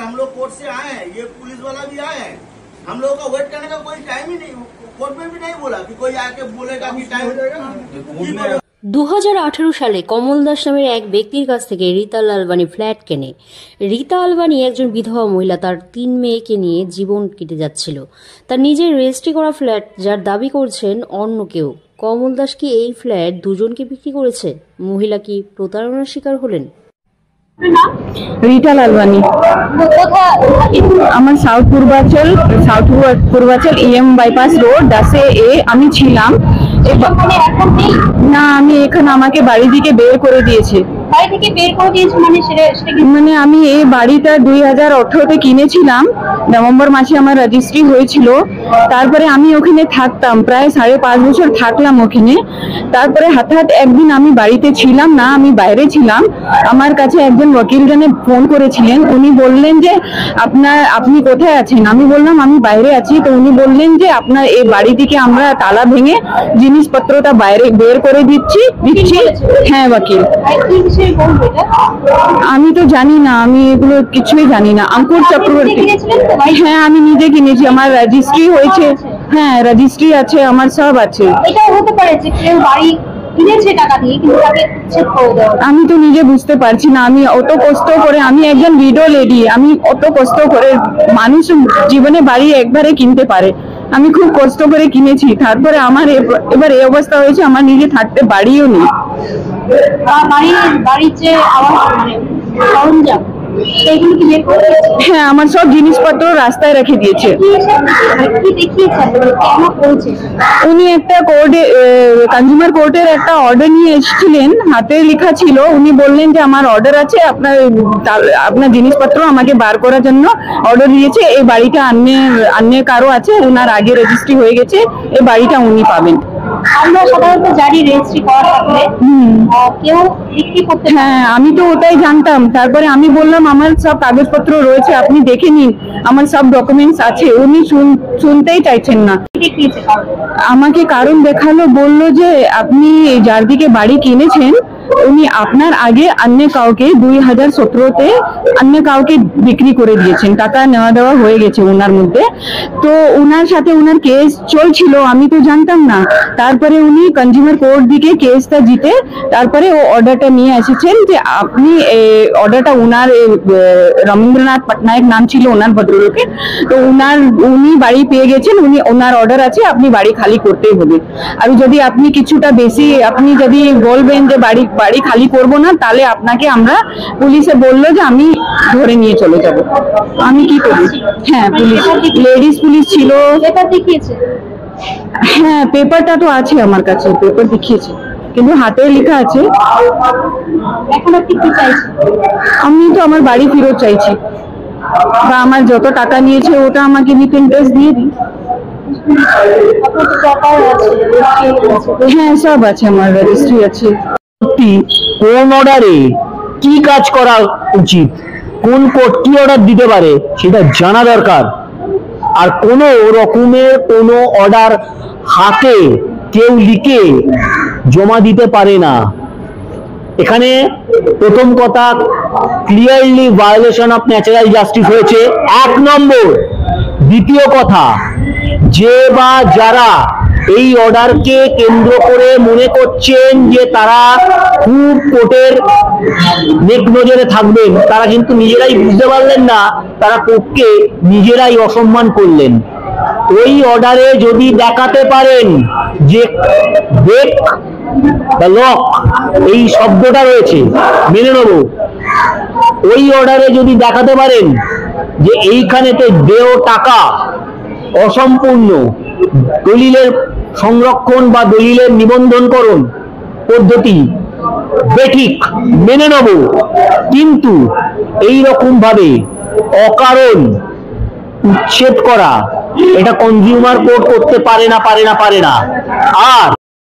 हम लोग कोर्ट से आए हैं, ये पुलिस वाला भी आए हैं, हम लोगों का वेट करने का कोई टाइम ही नहीं, कोर्ट में भी नहीं बोला कि कोई आके बोलेगा कि टाइम हो जाएगा। 2018 সালে কমল দাস নামের এক ব্যক্তির কাছ থেকে রীতা আলবানি ফ্ল্যাট কেনে। রীতা আলবানি একজন বিধবা মহিলা, তার 3 মেয়েকে নিয়ে জীবন কেটে যাচ্ছিল। তার নিজের রেজিস্ট্রি করা ফ্ল্যাট, যার দাবি করছেন অন্য কেউ। কমল দাস কি এই ফ্ল্যাট দুজনকে বিক্রি করেছে? মহিলা কি প্রতারণার শিকার হলেন? রীতা আলবানি আমার south Purbachal EM bypass road 10A আমি ছিলাম। না, আমি এখানে আমাকে বাড়ি থেকে বের করে দিয়েছে। মানে আমি এই বাড়িটা 2018-তে কিনেছিলাম, নভেম্বর মাসে আমার রেজিস্ট্রি হয়েছিল। তারপরে আমি ওখানে থাকতাম, প্রায় 5.5 বছর থাকলাম ওখানে। তারপরে হঠাৎ একদিন আমি বাড়িতে ছিলাম না, আমি বাইরে ছিলাম। আমার কাছে একজন ওকিল জানে ফোন করেছিলেন। উনি বললেন যে আপনি কোথায় আছেন? আমি বললাম আমি বাইরে আছি। তো উনি বললেন যে আপনার এই বাড়ি থেকে আমরা তালা ভেঙে জিনিসপত্রটা বাইরে বের করে দিচ্ছি। হ্যাঁ, ওকিল। আমি তো জানি না, আমি এগুলো কিছুই জানি না। অঙ্কুর চক্রবর্তী। হ্যাঁ, আমি নিজে কিনেছি, আমার রেজিস্ট্রি হয়েছে। হ্যাঁ, রেজিস্ট্রি আছে, আমার সব আছে। এটা হতে পারে যে কেউ বাড়ি কিনেছে টাকা দিয়ে, কিন্তু তাকে চেক করে দেওয়া। আমি তো নিজে বুঝতে পারছি না। আমি অত কষ্ট করে, আমি একজন ভিডিও লেডি, আমি অত কষ্ট করে, মানুষ জীবনে বাড়ি একবারে কিনতে পারে, আমি খুব কষ্ট করে কিনেছি। তারপরে আমার এবার এই অবস্থা হয়েছে, আমার নিজে থাকতে বাড়িও নেই। বাড়ির যে সরঞ্জাম সেগুলো কি বের করে দিয়েছে? হ্যাঁ, আমার সব জিনিসপত্র রাস্তায় রেখে দিয়েছে। উনি একটা কোর্টে, কনজিউমার কোর্টের একটা অর্ডার নিয়ে এসেছিলেন, হাতে লেখা ছিল। উনি বললেন যে আমার অর্ডার আছে, আপনার জিনিসপত্র আমাকে বার করার জন্য অর্ডার দিয়েছে। এই বাড়িটা অন্য কারো আছে, ওনার আগে রেজিস্ট্রি হয়ে গেছে, এই বাড়িটা উনি পাবেন। আমরা সাধারণত জানি রেজিস্ট্রি করা থাকলে কেউ বিক্রি করতে। হ্যাঁ, আমি তো ওটাই জানতাম। তারপরে আমি বললাম আমার সব কাগজপত্র রয়েছে, আপনি দেখে নিন, আমার সব ডকুমেন্টস আছে। উনি শুনতেই চাইছেন না। আমাকে কারণ দেখালো, বললো যে আপনি যার দিকে বাড়ি কিনেছেন উনি আপনার আগে অন্য কাউকে 2017-তে অন্য কাউকে বিক্রি করে দিয়েছেন, টাকা নেওয়া দেওয়া হয়ে গেছে ওনার মধ্যে। তো ওনার সাথে ওনার কেস চলছিল, আমি তো জানতাম না। তারপরে উনি কনজিউমার কোর্ট দিকে কেসটা জিতে তারপরে ও অর্ডারটা নিয়ে এসেছেন যে আপনি অর্ডারটা ওনার রবীন্দ্রনাথ পটনায়ক নাম ছিল ওনার ভদ্রলোকের। তো উনি বাড়ি পেয়ে গেছেন, ওনার অর্ডার আছে, আপনি বাড়ি খালি করতেই হবে। আর যদি আপনি কিছুটা বেশি আপনি যদি বলবেন যে বাড়ি খালি করব না, তাহলে আপনাকে আমরা পুলিশে বললো যে আমি ধরে নিয়ে চলে যাব। আমি কি করি? হ্যাঁ, পুলিশ, লেডিস পুলিশ ছিল। পেপার দেখিয়েছে? হ্যাঁ, পেপারটা তো আছে আমার কাছে, পেপার দেখিয়েছে, কিন্তু হাতে লেখা আছে। এখন আপনি কি চাইছেন? আমি তো আমার বাড়ি ফেরত চাইছি, বা আমার যত টাকা নিয়েছে ওটা আমাকে উইথ ইন্টারেস্ট দিয়ে দিই। হ্যাঁ, সব আছে, আমার রেজিস্ট্রি আছে। কোন অর্ডারে কি কাজ করা উচিত, কোন কোর্ট কি অর্ডার দিতে পারে সেটা জানা দরকার। আর কোনো রকমের কোনো অর্ডার হাতে কেউ লিখে জমা দিতে পারে না। এখানে প্রথম কথা, clearly violation of natural justice হয়েছে, 1 নম্বর। দ্বিতীয় কথা, যে বা যারা এই অর্ডারকে কেন্দ্র করে মনে করছেন যে তারা খুব কোর্টের নেক নজরে থাকবেন, তারা কিন্তু নিজেরাই বুঝতে পারলেন না, তারা কোর্টকে নিজেরাই অসম্মান করলেন। ওই অর্ডারে যদি দেখাতে পারেন যে ব্রেক দ্য লক এই শব্দটা রয়েছে, মেনে নেব। ওই অর্ডারে যদি দেখাতে পারেন যে এইখানেতে দেয় টাকা অসম্পূর্ণ, দলিলের সংরক্ষণ বা দলিলের নিবন্ধনকরণ পদ্ধতি বেঠিক, মেনে নেব। কিন্তু এই রকম ভাবে অকারণ উচ্ছেদ করা, এটা কনজিউমার কোর্ট করতে পারে না। আর